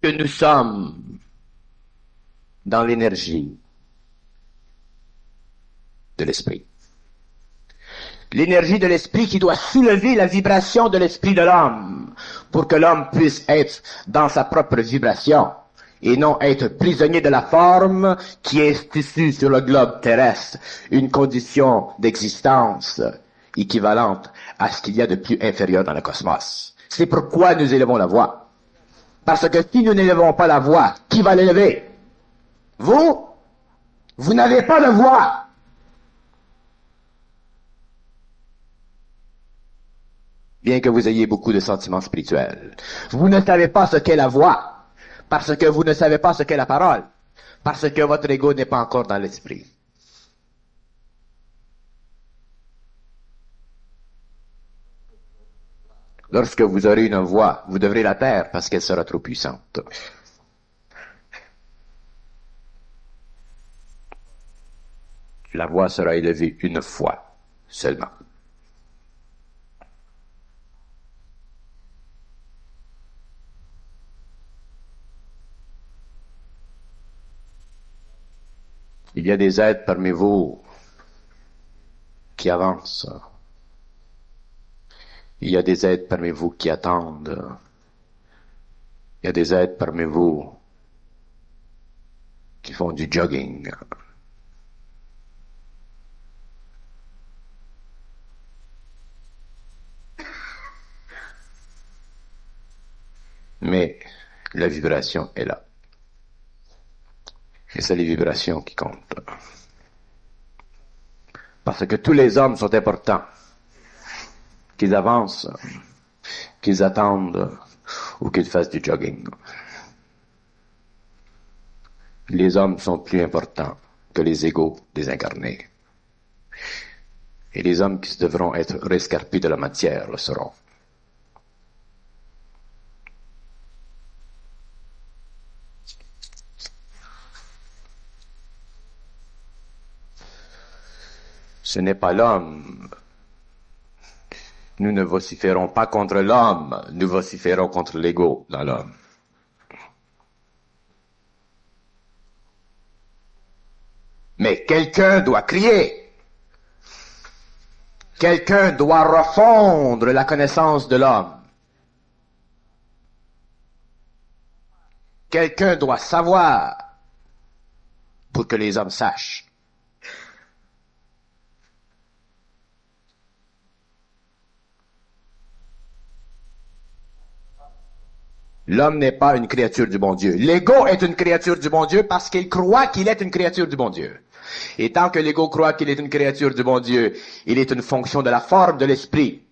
que nous sommes dans l'énergie de l'esprit. L'énergie de l'esprit qui doit soulever la vibration de l'esprit de l'homme pour que l'homme puisse être dans sa propre vibration et non être prisonnier de la forme qui institue sur le globe terrestre une condition d'existence équivalente à ce qu'il y a de plus inférieur dans le cosmos. C'est pourquoi nous élevons la voix. Parce que si nous n'élevons pas la voix, qui va l'élever? Vous? Vous n'avez pas de voix. Bien que vous ayez beaucoup de sentiments spirituels. Vous ne savez pas ce qu'est la voix, parce que vous ne savez pas ce qu'est la parole, parce que votre ego n'est pas encore dans l'esprit. Lorsque vous aurez une voix, vous devrez la taire parce qu'elle sera trop puissante. La voix sera élevée une fois seulement. Il y a des êtres parmi vous qui avancent. Il y a des êtres parmi vous qui attendent. Il y a des êtres parmi vous qui font du jogging. Mais la vibration est là. Et c'est les vibrations qui comptent. Parce que tous les hommes sont importants. Qu'ils avancent, qu'ils attendent ou qu'ils fassent du jogging. Les hommes sont plus importants que les égos désincarnés. Et les hommes qui devront être rescarpés de la matière le seront. Ce n'est pas l'homme. Nous ne vociférons pas contre l'homme, nous vociférons contre l'ego dans l'homme. Mais quelqu'un doit crier. Quelqu'un doit refondre la connaissance de l'homme. Quelqu'un doit savoir pour que les hommes sachent. L'homme n'est pas une créature du bon Dieu. L'ego est une créature du bon Dieu parce qu'il croit qu'il est une créature du bon Dieu. Et tant que l'ego croit qu'il est une créature du bon Dieu, il est une fonction de la forme de l'esprit.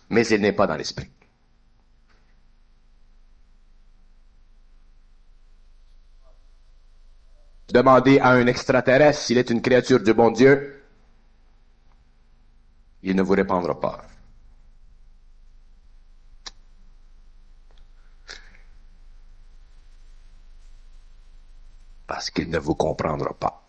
Mais il n'est pas dans l'esprit. Demandez à un extraterrestre s'il est une créature du bon Dieu, il ne vous répondra pas. Parce qu'il ne vous comprendra pas.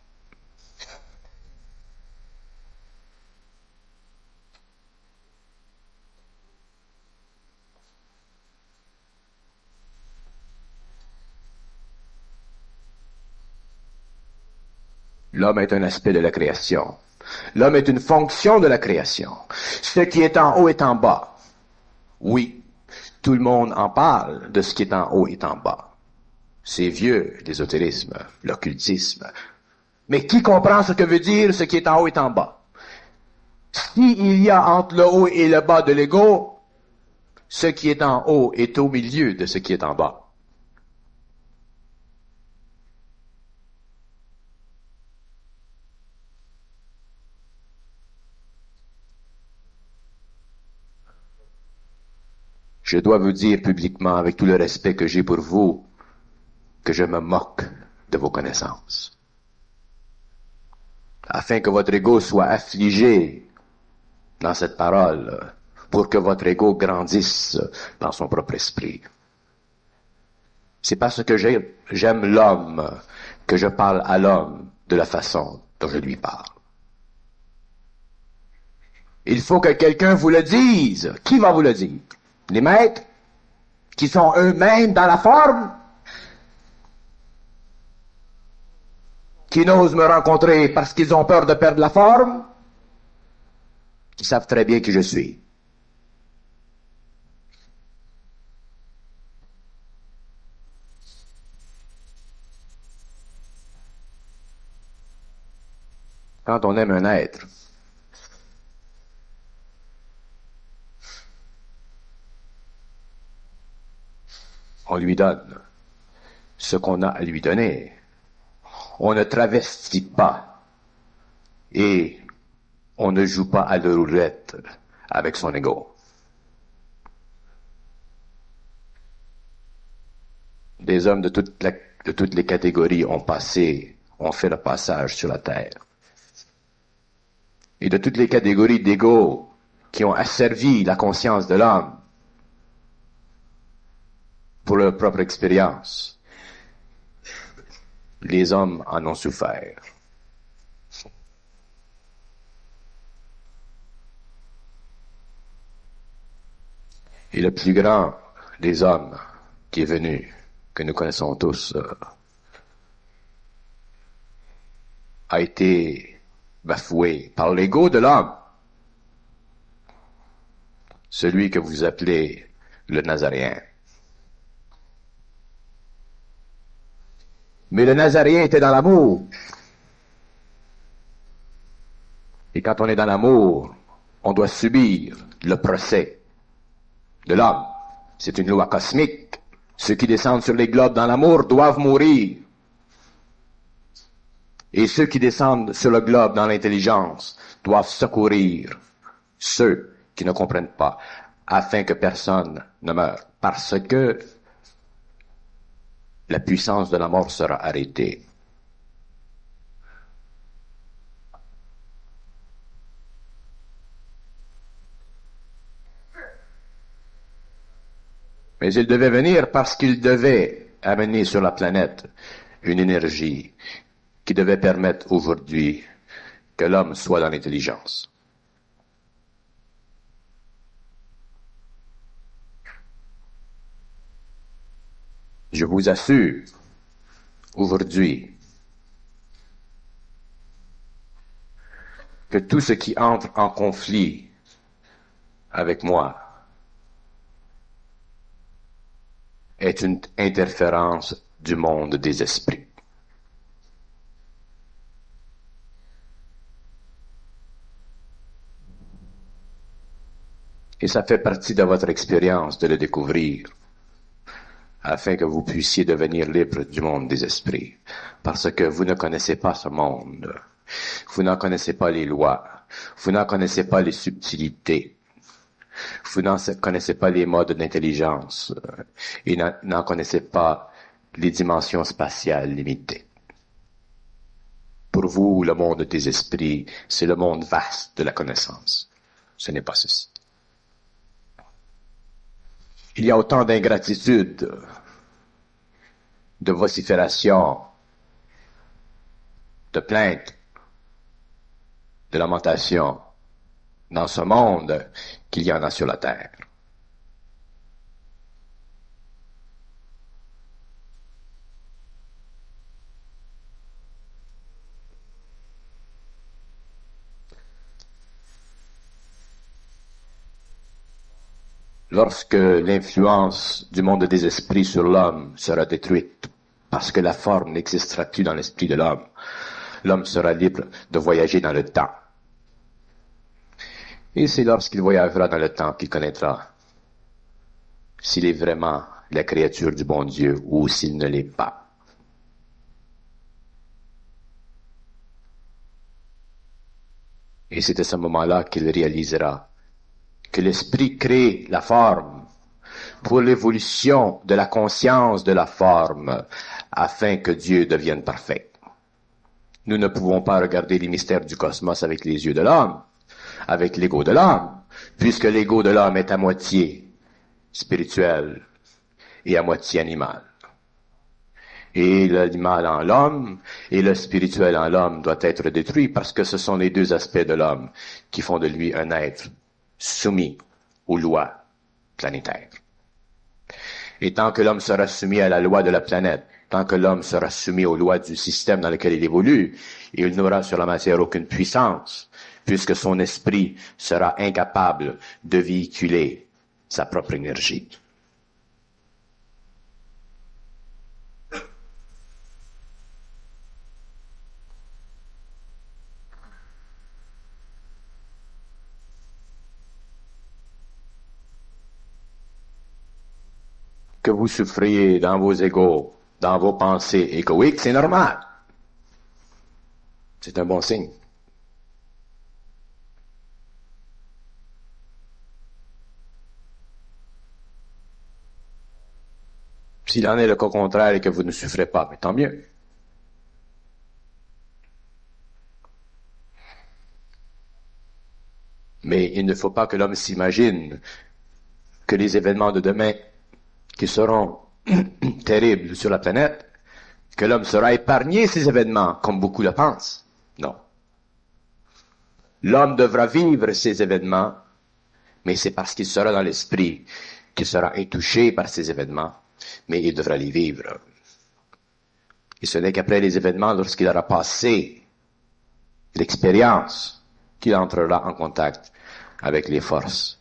L'homme est un aspect de la création. L'homme est une fonction de la création. Ce qui est en haut est en bas. Oui, tout le monde en parle de ce qui est en haut et en bas. C'est vieux, l'ésotérisme, l'occultisme. Mais qui comprend ce que veut dire ce qui est en haut et en bas? S'il y a entre le haut et le bas de l'ego, ce qui est en haut est au milieu de ce qui est en bas. Je dois vous dire publiquement, avec tout le respect que j'ai pour vous, que je me moque de vos connaissances. Afin que votre ego soit affligé dans cette parole, pour que votre ego grandisse dans son propre esprit. C'est parce que j'aime l'homme que je parle à l'homme de la façon dont je lui parle. Il faut que quelqu'un vous le dise. Qui va vous le dire? Les maîtres? qui sont eux-mêmes dans la forme, qui n'osent me rencontrer parce qu'ils ont peur de perdre la forme, qui savent très bien qui je suis. Quand on aime un être, on lui donne ce qu'on a à lui donner. On ne travestit pas et on ne joue pas à la roulette avec son ego. Des hommes de toutes les catégories ont fait le passage sur la terre. Et de toutes les catégories d'ego qui ont asservi la conscience de l'homme pour leur propre expérience, les hommes en ont souffert. Et le plus grand des hommes qui est venu, que nous connaissons tous, a été bafoué par l'ego de l'homme. Celui que vous appelez le Nazaréen. Mais le Nazaréen était dans l'amour. Et quand on est dans l'amour, on doit subir le procès de l'homme. C'est une loi cosmique. Ceux qui descendent sur les globes dans l'amour doivent mourir. Et ceux qui descendent sur le globe dans l'intelligence doivent secourir ceux qui ne comprennent pas, afin que personne ne meure. Parce que la puissance de la mort sera arrêtée. Mais il devait venir parce qu'il devait amener sur la planète une énergie qui devait permettre aujourd'hui que l'homme soit dans l'intelligence. Je vous assure, aujourd'hui, que tout ce qui entre en conflit avec moi est une interférence du monde des esprits. Et ça fait partie de votre expérience de le découvrir, afin que vous puissiez devenir libre du monde des esprits. Parce que vous ne connaissez pas ce monde. Vous n'en connaissez pas les lois. Vous n'en connaissez pas les subtilités. Vous n'en connaissez pas les modes d'intelligence. Et n'en connaissez pas les dimensions spatiales limitées. Pour vous, le monde des esprits, c'est le monde vaste de la connaissance. Ce n'est pas ceci. Il y a autant d'ingratitude, de vocifération, de plaintes, de lamentations dans ce monde qu'il y en a sur la terre. Lorsque l'influence du monde des esprits sur l'homme sera détruite, parce que la forme n'existera plus dans l'esprit de l'homme, l'homme sera libre de voyager dans le temps. Et c'est lorsqu'il voyagera dans le temps qu'il connaîtra s'il est vraiment la créature du bon Dieu ou s'il ne l'est pas. Et c'est à ce moment-là qu'il réalisera que l'esprit crée la forme pour l'évolution de la conscience de la forme afin que Dieu devienne parfait. Nous ne pouvons pas regarder les mystères du cosmos avec les yeux de l'homme, avec l'ego de l'homme, puisque l'ego de l'homme est à moitié spirituel et à moitié animal. Et l'animal en l'homme et le spirituel en l'homme doit être détruit parce que ce sont les deux aspects de l'homme qui font de lui un être soumis aux lois planétaires. Et tant que l'homme sera soumis à la loi de la planète, tant que l'homme sera soumis aux lois du système dans lequel il évolue, il n'aura sur la matière aucune puissance, puisque son esprit sera incapable de véhiculer sa propre énergie. Que vous souffriez dans vos égos, dans vos pensées égoïques, c'est normal. C'est un bon signe. S'il en est le cas contraire et que vous ne souffrez pas, mais tant mieux. Mais il ne faut pas que l'homme s'imagine que les événements de demain qui seront terribles sur la planète, que l'homme sera épargné ces événements, comme beaucoup le pensent. Non. L'homme devra vivre ces événements, mais c'est parce qu'il sera dans l'esprit qu'il sera intouché par ces événements, mais il devra les vivre. Et ce n'est qu'après les événements, lorsqu'il aura passé l'expérience, qu'il entrera en contact avec les forces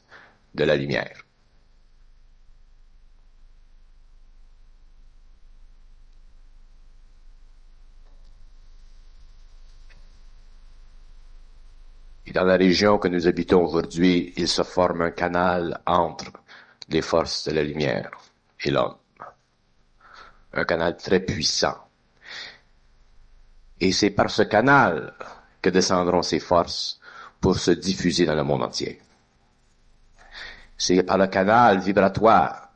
de la lumière. Et dans la région que nous habitons aujourd'hui, il se forme un canal entre les forces de la lumière et l'homme. Un canal très puissant. Et c'est par ce canal que descendront ces forces pour se diffuser dans le monde entier. C'est par le canal vibratoire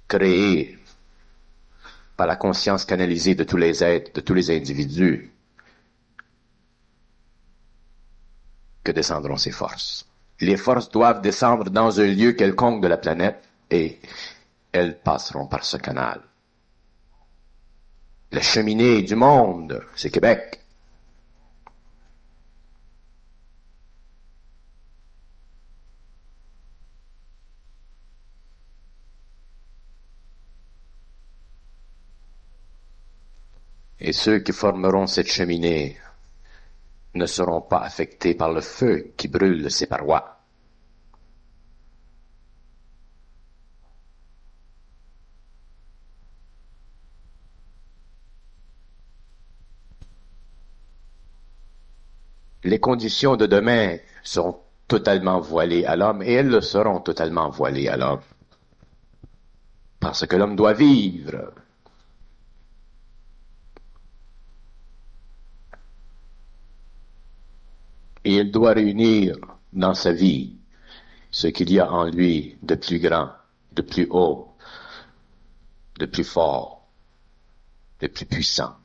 créé par la conscience canalisée de tous les êtres, de tous les individus, que descendront ces forces. Les forces doivent descendre dans un lieu quelconque de la planète et elles passeront par ce canal. La cheminée du monde, c'est Québec. Et ceux qui formeront cette cheminée ne seront pas affectés par le feu qui brûle ces parois. Les conditions de demain seront totalement voilées à l'homme et elles le seront totalement voilées à l'homme. Parce que l'homme doit vivre. Et il doit réunir dans sa vie ce qu'il y a en lui de plus grand, de plus haut, de plus fort, de plus puissant.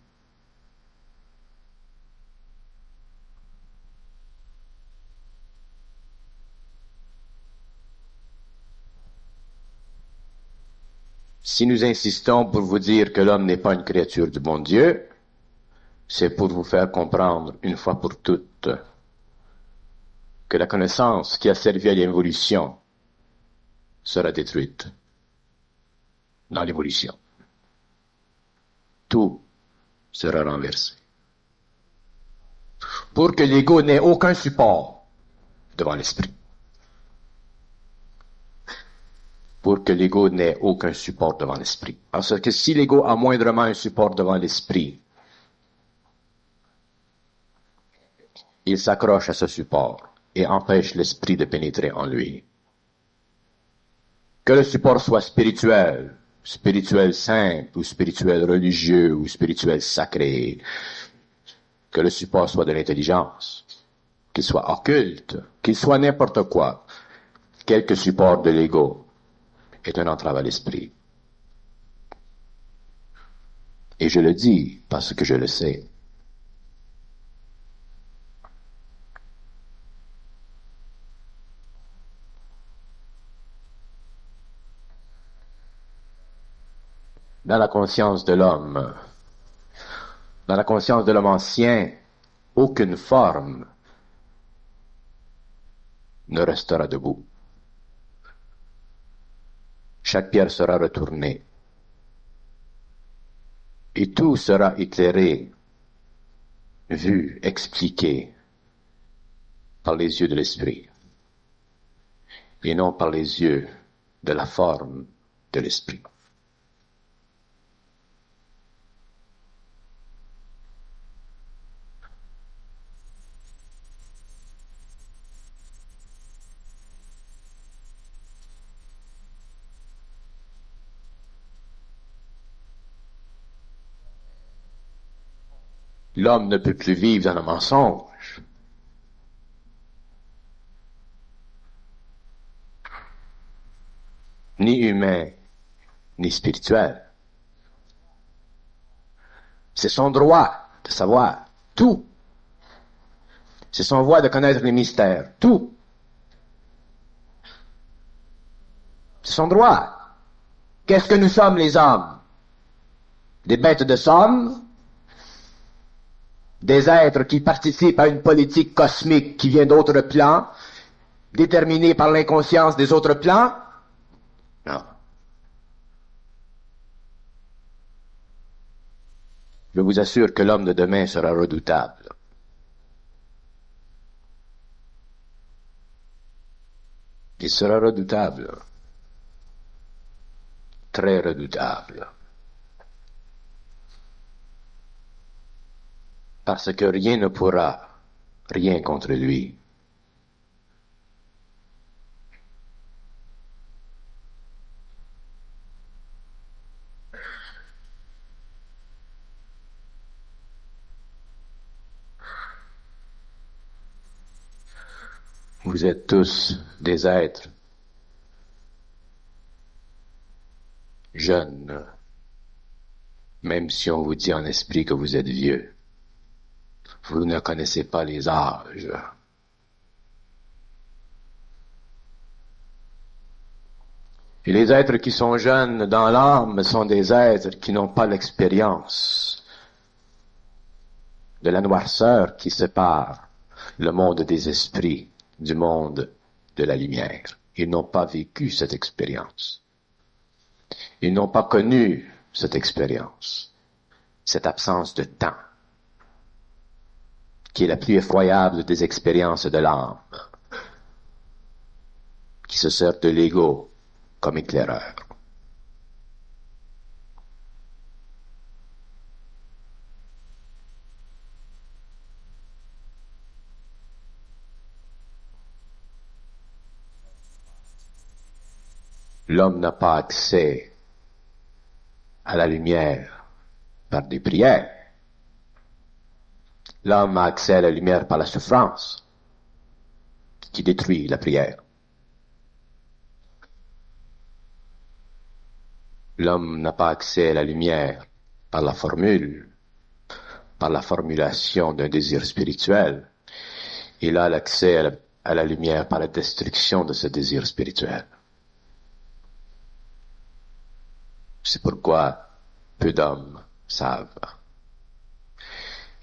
Si nous insistons pour vous dire que l'homme n'est pas une créature du bon Dieu, c'est pour vous faire comprendre une fois pour toutes que la connaissance qui a servi à l'évolution sera détruite dans l'évolution. Tout sera renversé. Pour que l'ego n'ait aucun support devant l'esprit. Pour que l'ego n'ait aucun support devant l'esprit. Parce que si l'ego a moindrement un support devant l'esprit, il s'accroche à ce support et empêche l'esprit de pénétrer en lui. Que le support soit spirituel, spirituel simple, ou spirituel religieux, ou spirituel sacré, que le support soit de l'intelligence, qu'il soit occulte, qu'il soit n'importe quoi, quelque support de l'ego est une entrave à l'esprit. Et je le dis parce que je le sais. Dans la conscience de l'homme ancien, aucune forme ne restera debout. Chaque pierre sera retournée. Et tout sera éclairé, vu, expliqué par les yeux de l'esprit, et non par les yeux de la forme de l'esprit. L'homme ne peut plus vivre dans le mensonge. Ni humain, ni spirituel. C'est son droit de savoir tout. C'est son droit de connaître les mystères, tout. C'est son droit. Qu'est-ce que nous sommes les hommes? Des bêtes de somme? Des êtres qui participent à une politique cosmique qui vient d'autres plans, déterminée par l'inconscience des autres plans? Non. Je vous assure que l'homme de demain sera redoutable. Il sera redoutable. Très redoutable. Parce que rien ne pourra, rien contre lui. Vous êtes tous des êtres jeunes, même si on vous dit en esprit que vous êtes vieux. Vous ne connaissez pas les âges. Et les êtres qui sont jeunes dans l'âme sont des êtres qui n'ont pas l'expérience de la noirceur qui sépare le monde des esprits du monde de la lumière. Ils n'ont pas vécu cette expérience. Ils n'ont pas connu cette expérience, cette absence de temps, qui est la plus effroyable des expériences de l'âme, qui se sert de l'ego comme éclaireur. L'homme n'a pas accès à la lumière par des prières. L'homme a accès à la lumière par la souffrance, qui détruit la prière. L'homme n'a pas accès à la lumière par la formule, par la formulation d'un désir spirituel. Il a l'accès à la lumière par la destruction de ce désir spirituel. C'est pourquoi peu d'hommes savent.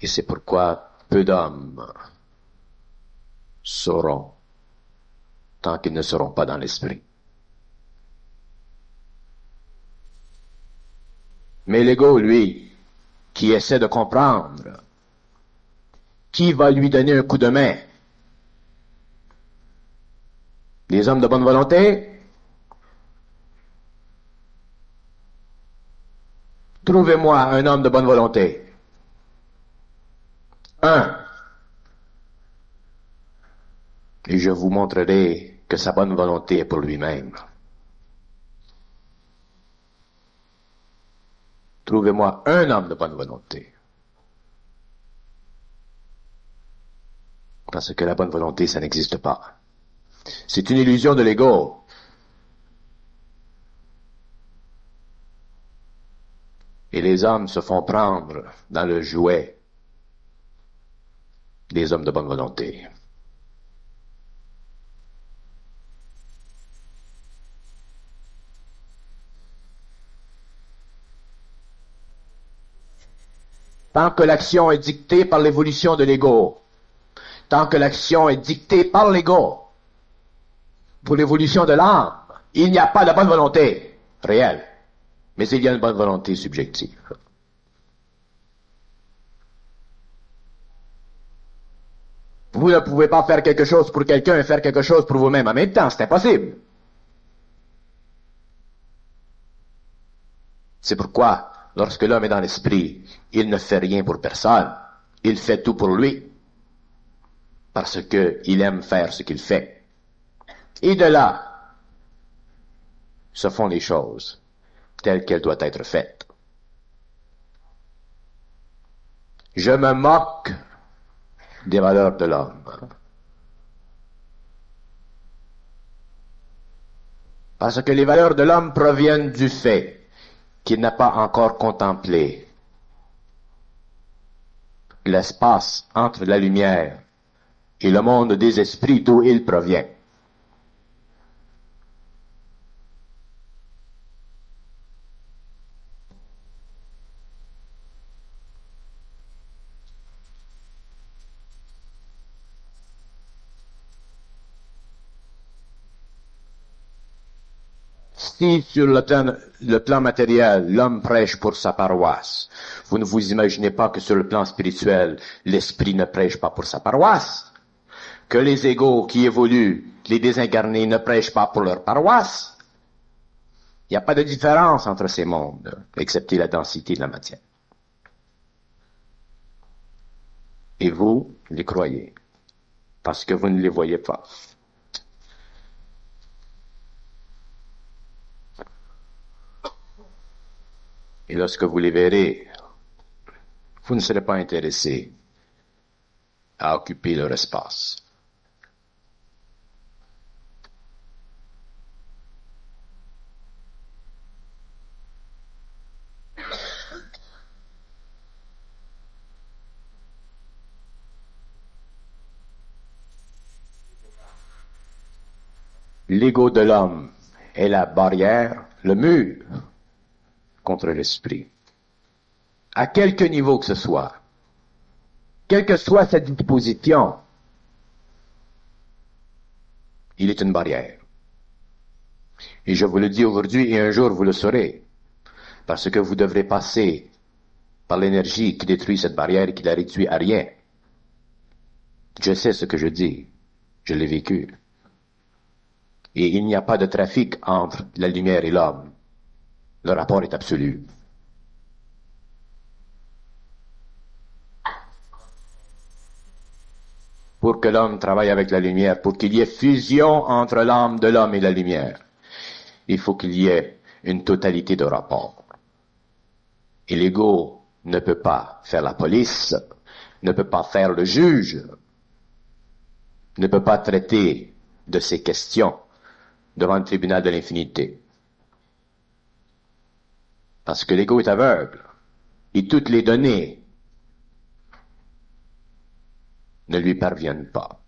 Et c'est pourquoi peu d'hommes sauront tant qu'ils ne seront pas dans l'esprit. Mais l'ego, lui, qui essaie de comprendre, qui va lui donner un coup de main? Les hommes de bonne volonté? Trouvez-moi un homme de bonne volonté. Un. Et je vous montrerai que sa bonne volonté est pour lui-même. Trouvez-moi un homme de bonne volonté. Parce que la bonne volonté, ça n'existe pas. C'est une illusion de l'ego. Et les hommes se font prendre dans le jouet des hommes de bonne volonté. Tant que l'action est dictée par l'évolution de l'ego, tant que l'action est dictée par l'ego, pour l'évolution de l'âme. Il n'y a pas de bonne volonté réelle, mais il y a une bonne volonté subjective. Vous ne pouvez pas faire quelque chose pour quelqu'un et faire quelque chose pour vous-même en même temps, c'est impossible. C'est pourquoi, lorsque l'homme est dans l'esprit, il ne fait rien pour personne, il fait tout pour lui, parce qu'il aime faire ce qu'il fait. Et de là, se font les choses telles qu'elles doivent être faites. Je me moque des valeurs de l'homme. Parce que les valeurs de l'homme proviennent du fait qu'il n'a pas encore contemplé l'espace entre la lumière et le monde des esprits d'où il provient. Si sur le plan matériel, l'homme prêche pour sa paroisse, vous ne vous imaginez pas que sur le plan spirituel, l'esprit ne prêche pas pour sa paroisse, que les égaux qui évoluent, les désincarnés, ne prêchent pas pour leur paroisse. Il n'y a pas de différence entre ces mondes, excepté la densité de la matière. Et vous les croyez, parce que vous ne les voyez pas. Et lorsque vous les verrez, vous ne serez pas intéressé à occuper leur espace. L'ego de l'homme est la barrière, le mur contre l'esprit. À quelque niveau que ce soit, quelle que soit cette disposition, il est une barrière. Et je vous le dis aujourd'hui et un jour vous le saurez, parce que vous devrez passer par l'énergie qui détruit cette barrière et qui la réduit à rien. Je sais ce que je dis, je l'ai vécu. Et il n'y a pas de trafic entre la lumière et l'homme. Le rapport est absolu. Pour que l'homme travaille avec la lumière, pour qu'il y ait fusion entre l'âme de l'homme et la lumière, il faut qu'il y ait une totalité de rapport. Et l'ego ne peut pas faire la police, ne peut pas faire le juge, ne peut pas traiter de ces questions devant le tribunal de l'infinité. Parce que l'ego est aveugle. Et toutes les données ne lui parviennent pas.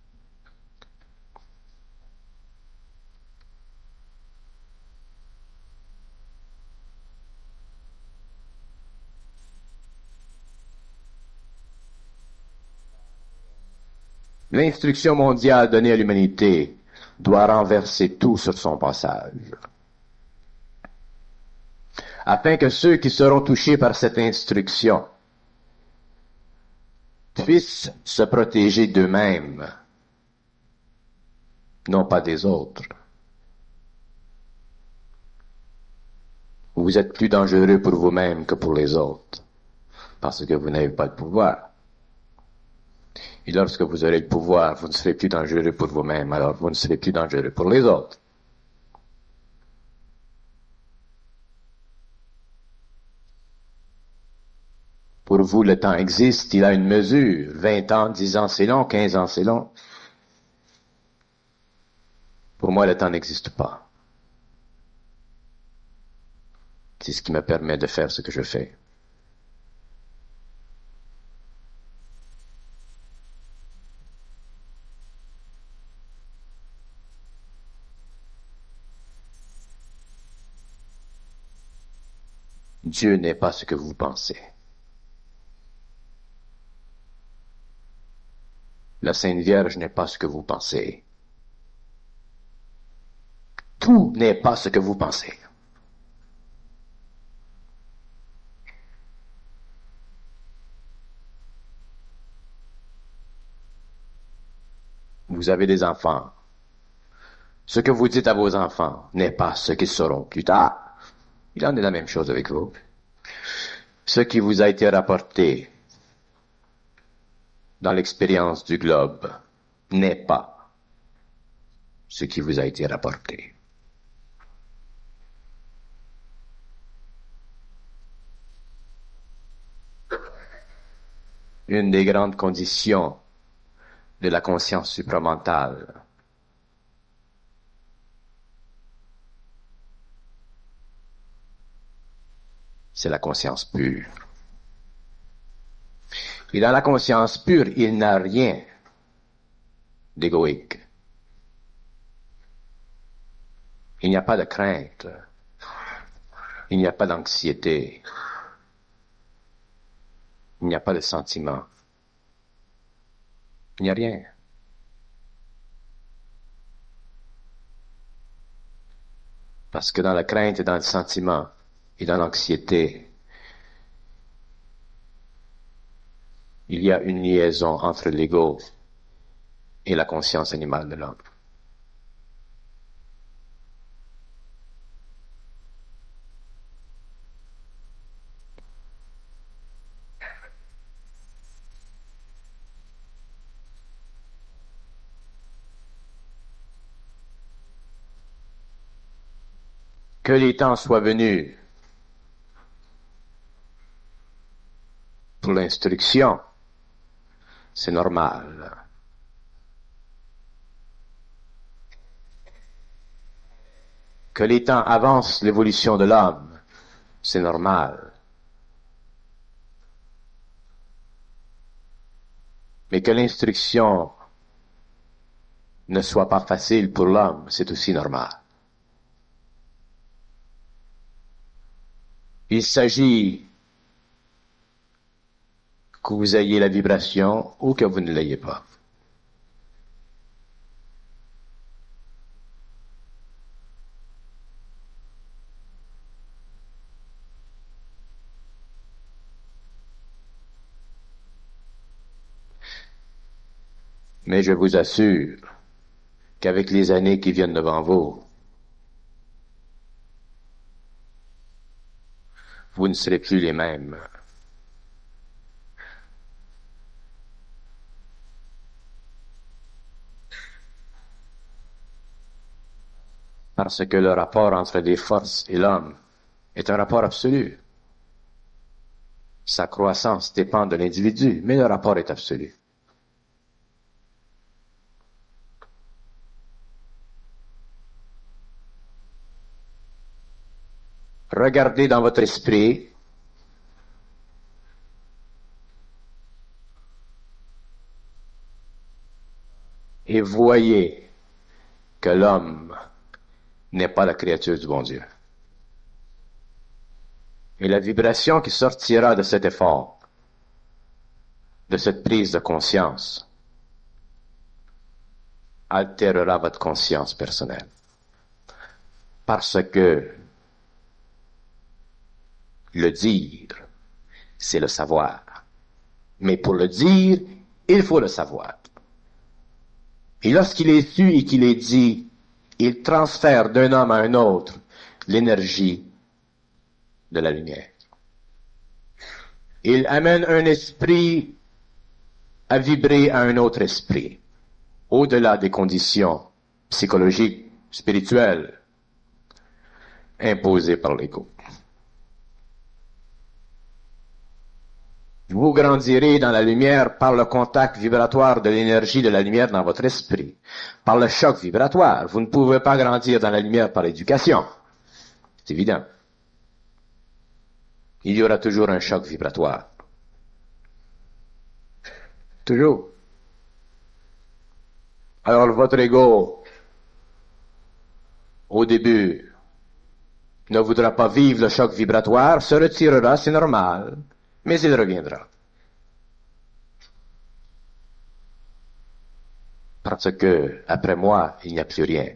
L'instruction mondiale donnée à l'humanité doit renverser tout sur son passage, afin que ceux qui seront touchés par cette instruction puissent se protéger d'eux-mêmes, non pas des autres. Vous êtes plus dangereux pour vous-même que pour les autres, parce que vous n'avez pas de pouvoir. Et lorsque vous aurez le pouvoir, vous ne serez plus dangereux pour vous-même, alors vous ne serez plus dangereux pour les autres. Pour vous, le temps existe, il a une mesure. 20 ans, 10 ans, c'est long, 15 ans, c'est long. Pour moi, le temps n'existe pas. C'est ce qui me permet de faire ce que je fais. Dieu n'est pas ce que vous pensez. La Sainte Vierge n'est pas ce que vous pensez. Tout n'est pas ce que vous pensez. Vous avez des enfants. Ce que vous dites à vos enfants n'est pas ce qu'ils seront plus tard. Il en est la même chose avec vous. Ce qui vous a été rapporté dans l'expérience du globe n'est pas ce qui vous a été rapporté. Une des grandes conditions de la conscience supramentale, c'est la conscience pure. Et dans la conscience pure, il n'a rien d'égoïque. Il n'y a pas de crainte. Il n'y a pas d'anxiété. Il n'y a pas de sentiment. Il n'y a rien. Parce que dans la crainte et dans le sentiment et dans l'anxiété, il y a une liaison entre l'ego et la conscience animale de l'homme. Que les temps soient venus pour l'instruction, c'est normal. Que les temps avancent l'évolution de l'homme, c'est normal. Mais que l'instruction ne soit pas facile pour l'homme, c'est aussi normal. Il s'agit que vous ayez la vibration ou que vous ne l'ayez pas. Mais je vous assure qu'avec les années qui viennent devant vous, vous ne serez plus les mêmes. Parce que le rapport entre les forces et l'homme est un rapport absolu. Sa croissance dépend de l'individu, mais le rapport est absolu. Regardez dans votre esprit et voyez que l'homme n'est pas la créature du bon Dieu. Et la vibration qui sortira de cet effort, de cette prise de conscience, altérera votre conscience personnelle. Parce que le dire, c'est le savoir. Mais pour le dire, il faut le savoir. Et lorsqu'il est su et qu'il est dit, il transfère d'un homme à un autre l'énergie de la lumière. Il amène un esprit à vibrer à un autre esprit, au-delà des conditions psychologiques, spirituelles, imposées par l'ego. Vous grandirez dans la lumière par le contact vibratoire de l'énergie de la lumière dans votre esprit, par le choc vibratoire. Vous ne pouvez pas grandir dans la lumière par l'éducation. C'est évident. Il y aura toujours un choc vibratoire. Toujours. Alors votre ego, au début, ne voudra pas vivre le choc vibratoire, se retirera, c'est normal, mais il reviendra. Parce que, après moi, il n'y a plus rien.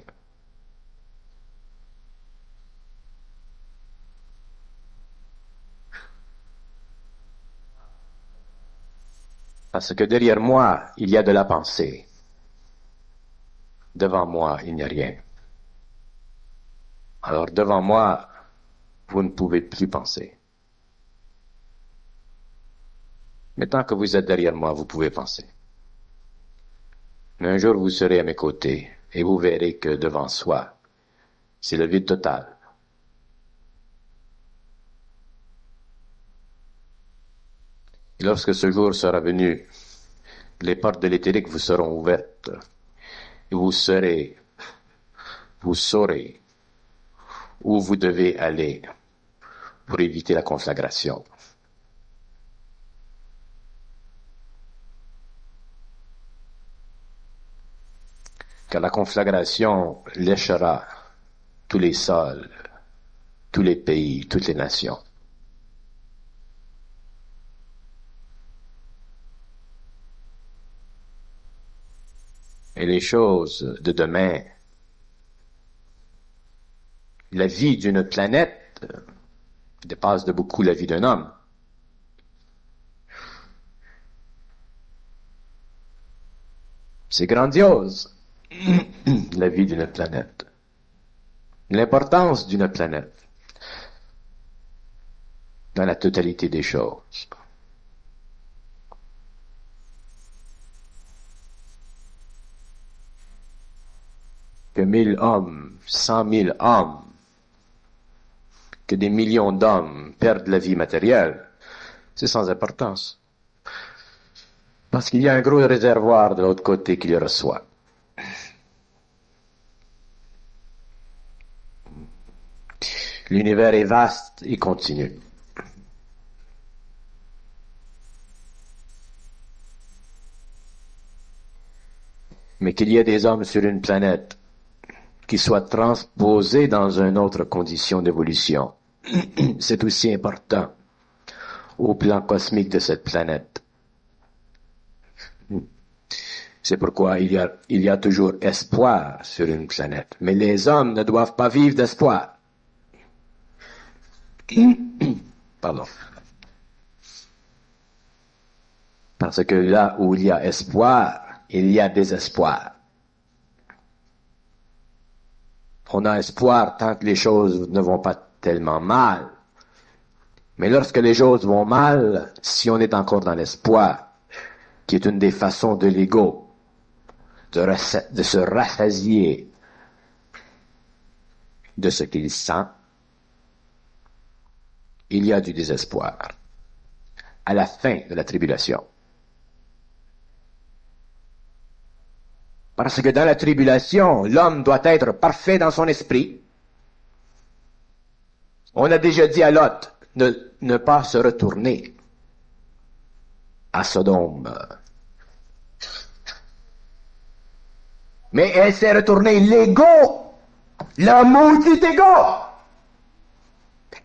Parce que derrière moi, il y a de la pensée. Devant moi, il n'y a rien. Alors devant moi, vous ne pouvez plus penser. Mais tant que vous êtes derrière moi, vous pouvez penser. Mais un jour, vous serez à mes côtés et vous verrez que devant soi, c'est le vide total. Et lorsque ce jour sera venu, les portes de l'éthérique vous seront ouvertes et vous saurez où vous devez aller pour éviter la conflagration. Car la conflagration léchera tous les sols, tous les pays, toutes les nations. Et les choses de demain, la vie d'une planète dépasse de beaucoup la vie d'un homme. C'est grandiose, la vie d'une planète. L'importance d'une planète dans la totalité des choses. Que 1000 hommes, 100 000 hommes, que des millions d'hommes perdent la vie matérielle, c'est sans importance. Parce qu'il y a un gros réservoir de l'autre côté qui les reçoit. L'univers est vaste et continu. Mais qu'il y ait des hommes sur une planète qui soient transposés dans une autre condition d'évolution, c'est aussi important au plan cosmique de cette planète. C'est pourquoi il y a toujours espoir sur une planète. Mais les hommes ne doivent pas vivre d'espoir. Pardon. Parce que là où il y a espoir, il y a désespoir. On a espoir tant que les choses ne vont pas tellement mal. Mais lorsque les choses vont mal, si on est encore dans l'espoir, qui est une des façons de l'ego, de se rassasier de ce qu'il sent, il y a du désespoir à la fin de la tribulation. Parce que dans la tribulation, l'homme doit être parfait dans son esprit. On a déjà dit à Lot de ne pas se retourner à Sodome. Mais elle s'est retournée l'ego, le maudit ego.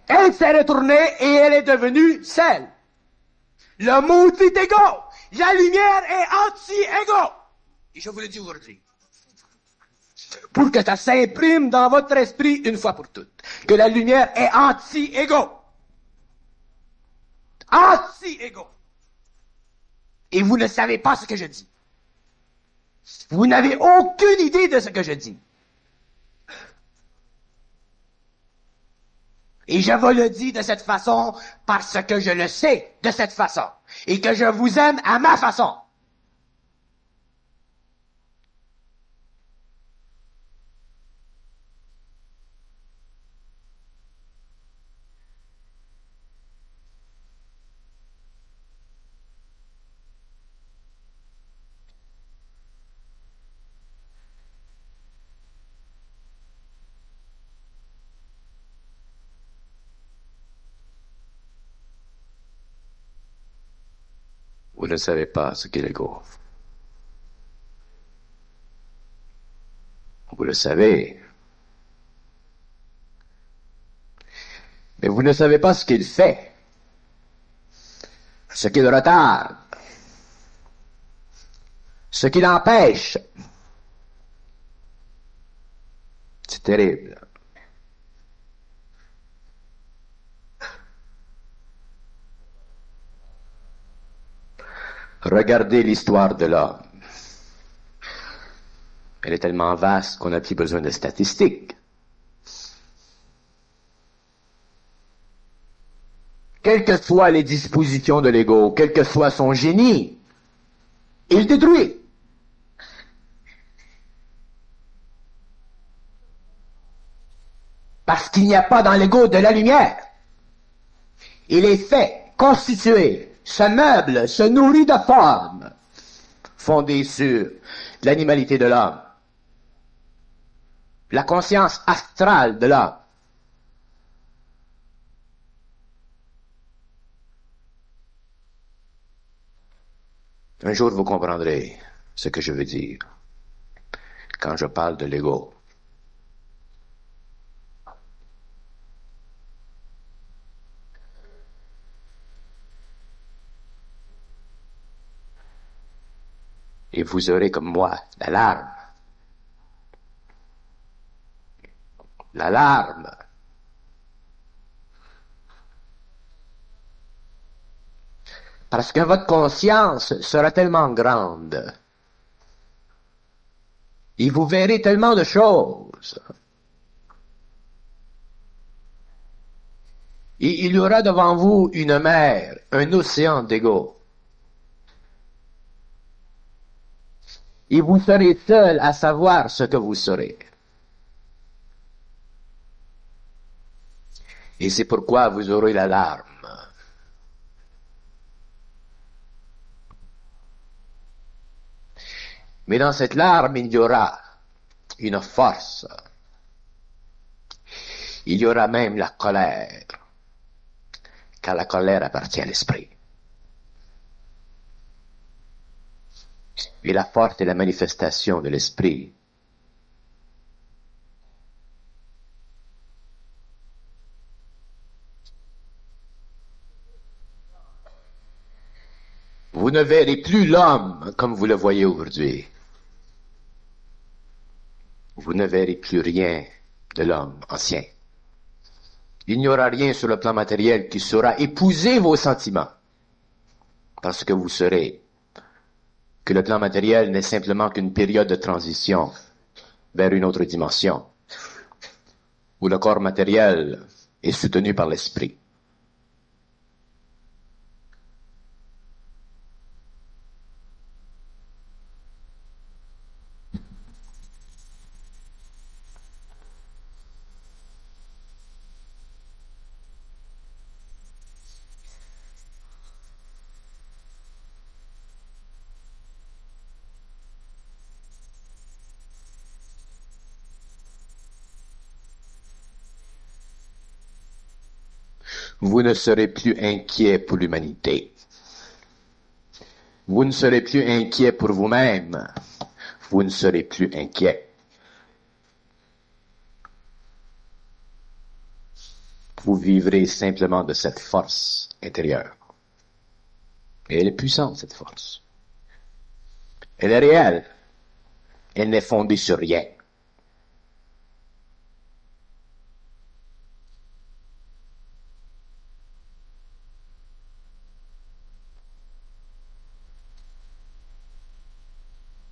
Elle s'est retournée et elle est devenue celle. Le maudit ego. La lumière est anti-ego. Et je vous le dis aujourd'hui. Pour que ça s'imprime dans votre esprit une fois pour toutes. Que la lumière est anti-ego. Anti-ego. Et vous ne savez pas ce que je dis. Vous n'avez aucune idée de ce que je dis. Et je vous le dis de cette façon parce que je le sais de cette façon. Et que je vous aime à ma façon. Vous ne savez pas ce qu'est l'ego. Vous le savez. Mais vous ne savez pas ce qu'il fait. Ce qu'il retarde. Ce qu'il empêche. C'est terrible. Regardez l'histoire de l'homme. Elle est tellement vaste qu'on n'a plus besoin de statistiques. Quelles que soient les dispositions de l'ego, quel que soit son génie, il détruit. Parce qu'il n'y a pas dans l'ego de la lumière. Il est fait, constitué, se meuble, se nourrit de formes, fondées sur l'animalité de l'homme, la conscience astrale de l'homme. Un jour, vous comprendrez ce que je veux dire quand je parle de l'ego. Et vous aurez comme moi la larme. La larme. Parce que votre conscience sera tellement grande. Et vous verrez tellement de choses. Et il y aura devant vous une mer, un océan d'ego. Et vous serez seul à savoir ce que vous serez. Et c'est pourquoi vous aurez la larme. Mais dans cette larme, il y aura une force. Il y aura même la colère, car la colère appartient à l'esprit. Et la force est la manifestation de l'esprit. Vous ne verrez plus l'homme comme vous le voyez aujourd'hui. Vous ne verrez plus rien de l'homme ancien. Il n'y aura rien sur le plan matériel qui saura épouser vos sentiments. Parce que vous saurez que le plan matériel n'est simplement qu'une période de transition vers une autre dimension, où le corps matériel est soutenu par l'esprit. Vous ne serez plus inquiet pour l'humanité. Vous ne serez plus inquiet pour vous-même. Vous ne serez plus inquiet. Vous vivrez simplement de cette force intérieure. Et elle est puissante, cette force. Elle est réelle. Elle n'est fondée sur rien.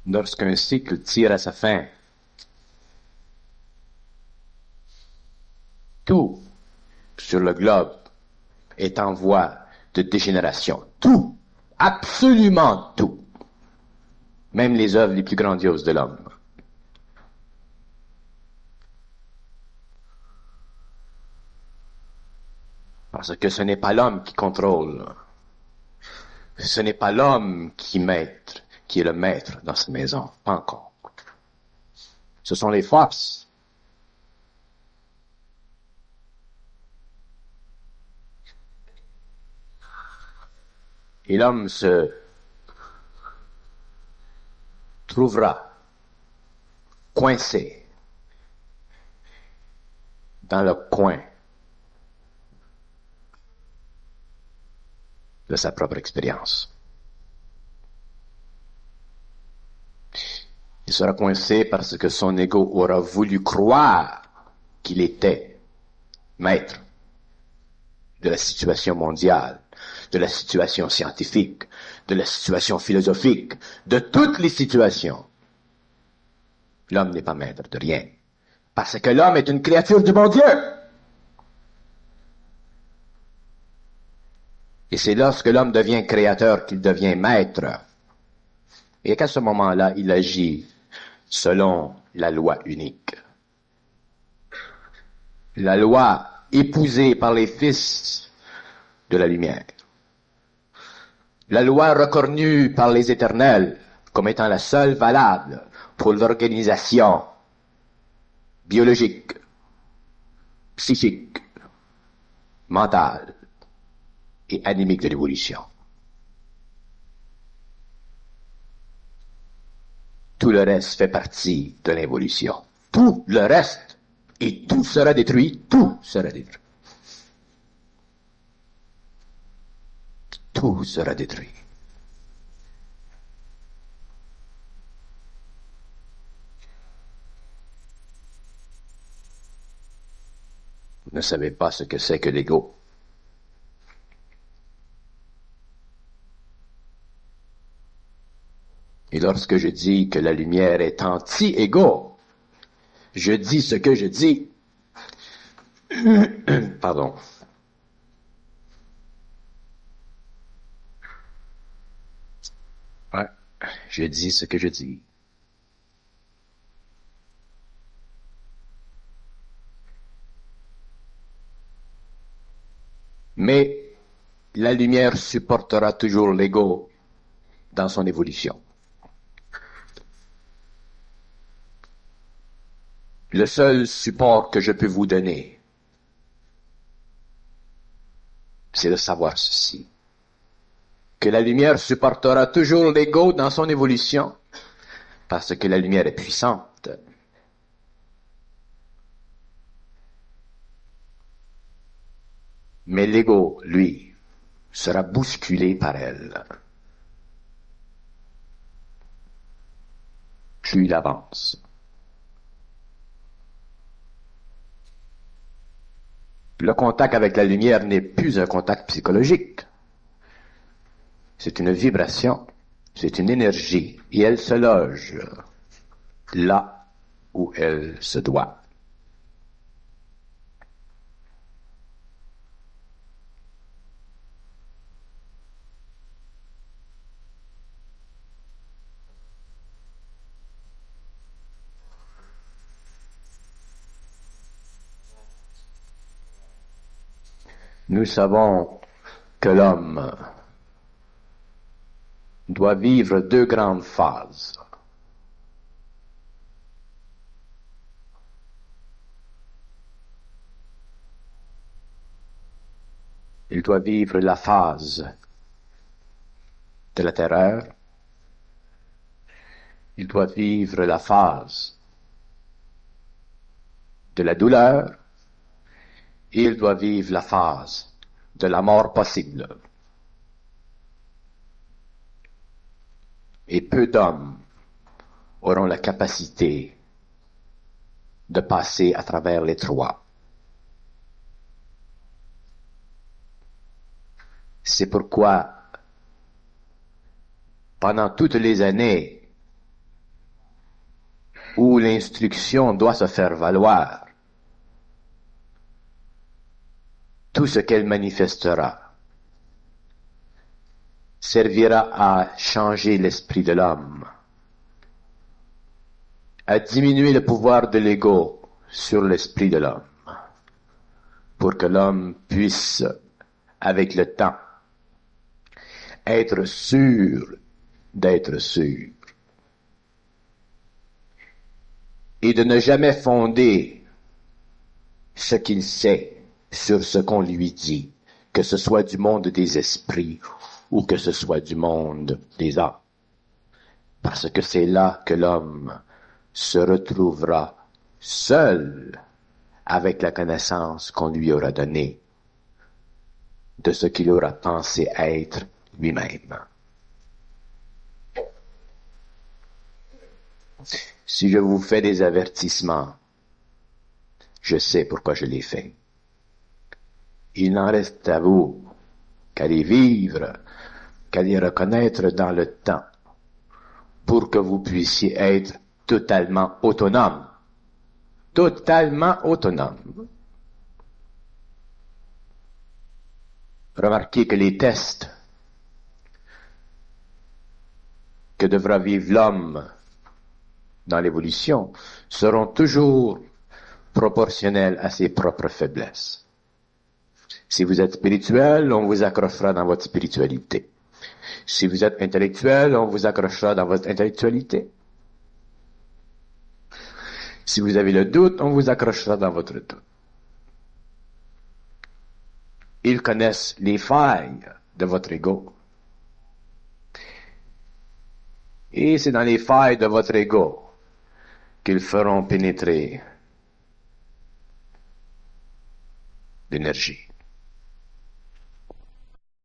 Lorsqu'un cycle tire à sa fin, tout sur le globe est en voie de dégénération. Tout, absolument tout. Même les œuvres les plus grandioses de l'homme. Parce que ce n'est pas l'homme qui contrôle. Ce n'est pas l'homme qui est le maître dans cette maison. Pas encore. Ce sont les forces. Et l'homme se trouvera coincé dans le coin de sa propre expérience. Il sera coincé parce que son ego aura voulu croire qu'il était maître de la situation mondiale, de la situation scientifique, de la situation philosophique, de toutes les situations. L'homme n'est pas maître de rien, parce que l'homme est une créature du bon Dieu. Et c'est lorsque l'homme devient créateur qu'il devient maître. Et qu'à ce moment-là, il agit selon la loi unique. La loi épousée par les fils de la lumière. La loi reconnue par les éternels comme étant la seule valable pour l'organisation biologique, psychique, mentale et animique de l'évolution. Tout le reste fait partie de l'évolution. Tout le reste. Et tout sera détruit. Tout sera détruit. Tout sera détruit. Vous ne savez pas ce que c'est que l'ego. Et lorsque je dis que la lumière est anti-égo, je dis ce que je dis. Pardon. Ouais, je dis ce que je dis. Mais la lumière supportera toujours l'ego dans son évolution. Le seul support que je peux vous donner, c'est de savoir ceci, que la lumière supportera toujours l'ego dans son évolution, parce que la lumière est puissante. Mais l'ego, lui, sera bousculé par elle. Plus il avance. Le contact avec la lumière n'est plus un contact psychologique. C'est une vibration, c'est une énergie, et elle se loge là où elle se doit. Nous savons que l'homme doit vivre deux grandes phases. Il doit vivre la phase de la terreur. Il doit vivre la phase de la douleur. Et il doit vivre la phase de la mort possible. Et peu d'hommes auront la capacité de passer à travers les trois. C'est pourquoi, pendant toutes les années où l'instruction doit se faire valoir, tout ce qu'elle manifestera servira à changer l'esprit de l'homme, à diminuer le pouvoir de l'ego sur l'esprit de l'homme, pour que l'homme puisse, avec le temps, être sûr d'être sûr, et de ne jamais fonder ce qu'il sait sur ce qu'on lui dit, que ce soit du monde des esprits ou que ce soit du monde des âmes. Parce que c'est là que l'homme se retrouvera seul avec la connaissance qu'on lui aura donnée de ce qu'il aura pensé être lui-même. Si je vous fais des avertissements, je sais pourquoi je les fais. Il n'en reste à vous qu'à les vivre, qu'à les reconnaître dans le temps, pour que vous puissiez être totalement autonome. Totalement autonome. Remarquez que les tests que devra vivre l'homme dans l'évolution seront toujours proportionnels à ses propres faiblesses. Si vous êtes spirituel, on vous accrochera dans votre spiritualité. Si vous êtes intellectuel, on vous accrochera dans votre intellectualité. Si vous avez le doute, on vous accrochera dans votre doute. Ils connaissent les failles de votre ego. Et c'est dans les failles de votre ego qu'ils feront pénétrer l'énergie.